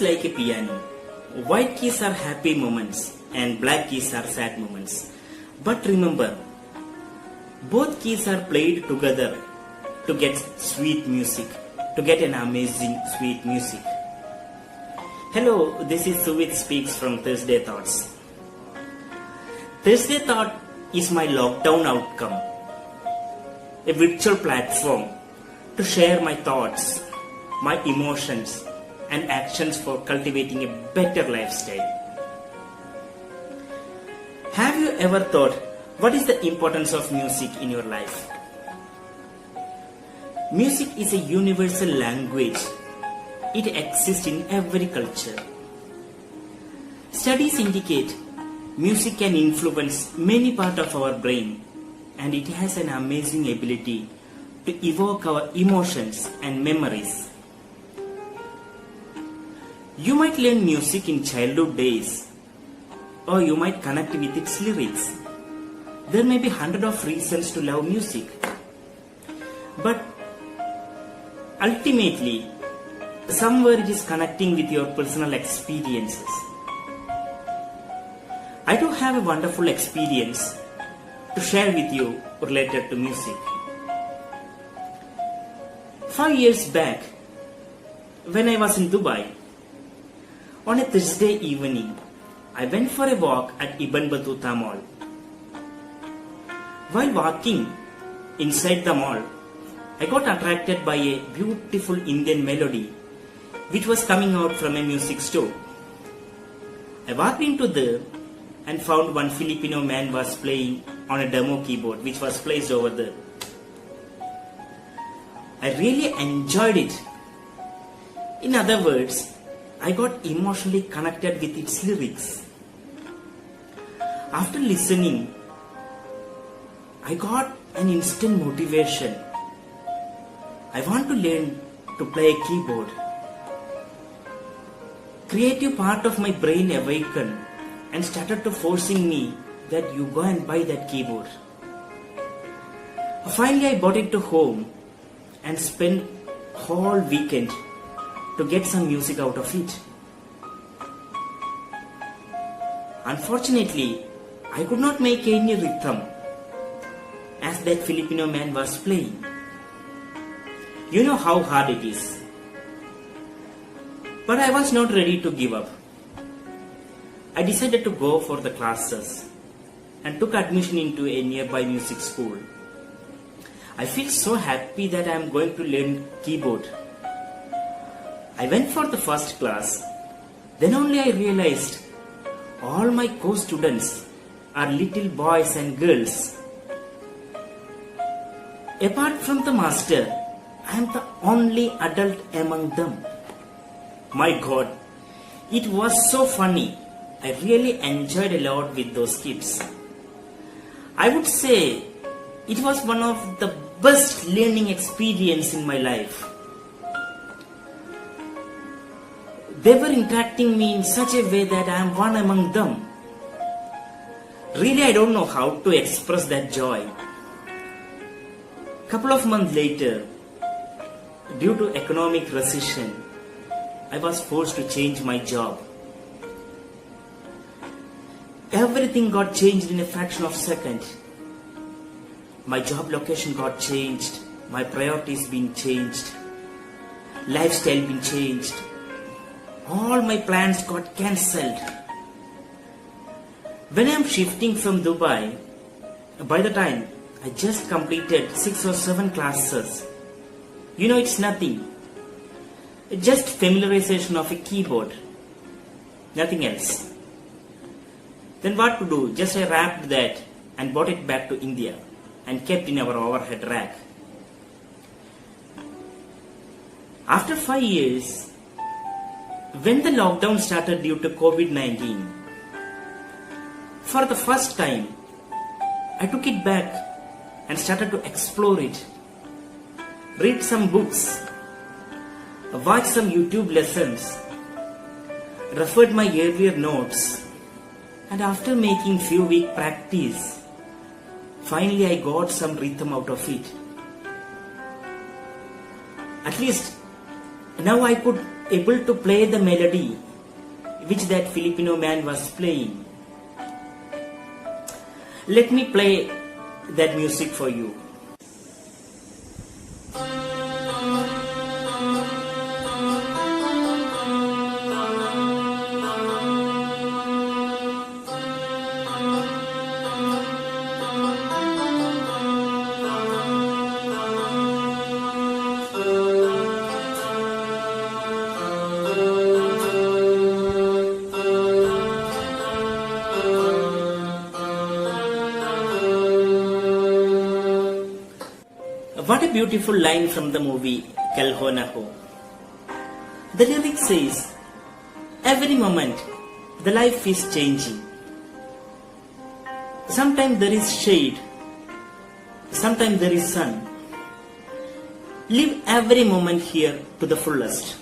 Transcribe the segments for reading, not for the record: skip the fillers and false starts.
is like a piano. White keys are happy moments and black keys are sad moments. But remember, both keys are played together to get sweet music, to get an amazing sweet music. Hello, this is Suvit Speaks from Thursday Thoughts. Thursday Thought is my lockdown outcome, a virtual platform to share my thoughts, my emotions and actions for cultivating a better lifestyle. Have you ever thought, what is the importance of music in your life? Music is a universal language. It exists in every culture. Studies indicate music can influence many parts of our brain, and it has an amazing ability to evoke our emotions and memories. You might learn music in childhood days, or you might connect with its lyrics. There may be hundreds of reasons to love music, but ultimately, somewhere it is connecting with your personal experiences. I do have a wonderful experience to share with you related to music. 5 years back, when I was in Dubai, on a Thursday evening, I went for a walk at Ibn Battuta Mall. While walking inside the mall, I got attracted by a beautiful Indian melody which was coming out from a music store. I walked into there and found one Filipino man was playing on a demo keyboard which was placed over there. I really enjoyed it. In other words, I got emotionally connected with its lyrics. After listening, I got an instant motivation. I want to learn to play a keyboard. Creative part of my brain awakened and started to forcing me that you go and buy that keyboard. Finally, I brought it to home and spent whole weekend to get some music out of it. Unfortunately, I could not make any rhythm as that Filipino man was playing. You know how hard it is. But I was not ready to give up. I decided to go for the classes and took admission into a nearby music school. I feel so happy that I am going to learn keyboard. I went for the first class. Then only I realized all my co-students are little boys and girls. Apart from the master, I am the only adult among them. My God, it was so funny. I really enjoyed a lot with those kids. I would say it was one of the best learning experience in my life. They were interacting me in such a way that I am one among them. Really, I don't know how to express that joy. Couple of months later, due to economic recession, I was forced to change my job. Everything got changed in a fraction of a second. My job location got changed, my priorities been changed, lifestyle been changed. All my plans got cancelled. When I am shifting from Dubai, by the time I just completed 6 or 7 classes. You know, it's nothing. Just familiarization of a keyboard. Nothing else. Then what to do? Just I wrapped that and brought it back to India and kept in our overhead rack. After 5 years, when the lockdown started due to COVID-19, for the first time, I took it back and started to explore it. Read some books, watch some YouTube lessons, referred my earlier notes, and after making few week practice, finally I got some rhythm out of it. At least Now I could able to play the melody which that Filipino man was playing. Let me play that music for you. What a beautiful line from the movie Kal Ho Na Ho. The lyric says, every moment the life is changing. Sometimes there is shade, sometimes there is sun. Live every moment here to the fullest.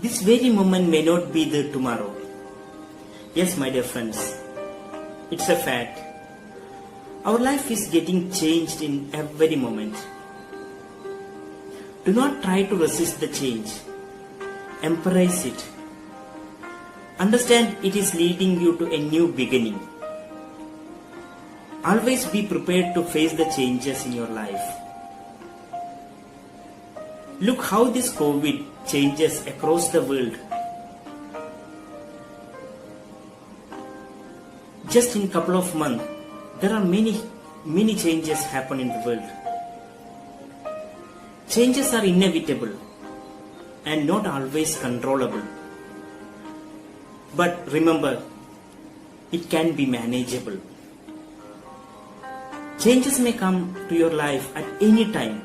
This very moment may not be there tomorrow. Yes, my dear friends, it's a fact. Our life is getting changed in every moment. Do not try to resist the change. Embrace it. Understand it is leading you to a new beginning. Always be prepared to face the changes in your life. Look how this COVID changes across the world. Just in a couple of months, there are many changes happen in the world. Changes are inevitable and not always controllable. But remember, it can be manageable. Changes may come to your life at any time.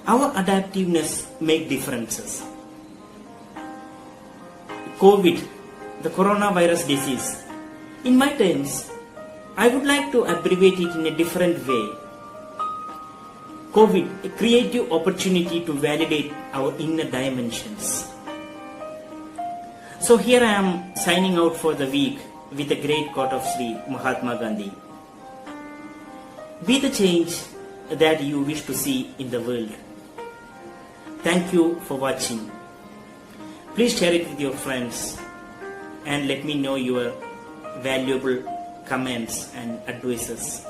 Our adaptiveness makes differences. COVID, the coronavirus disease, in my terms, I would like to abbreviate it in a different way. COVID, a creative opportunity to validate our inner dimensions. So here I am signing out for the week with a great quote of Sri Mahatma Gandhi. Be the change that you wish to see in the world. Thank you for watching. Please share it with your friends and let me know your valuable comments and advices.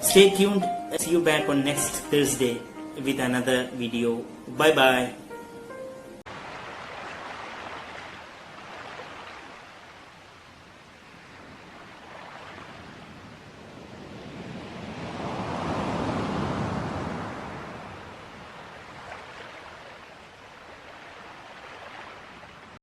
Stay tuned. See you back on next Thursday with another video. Bye bye.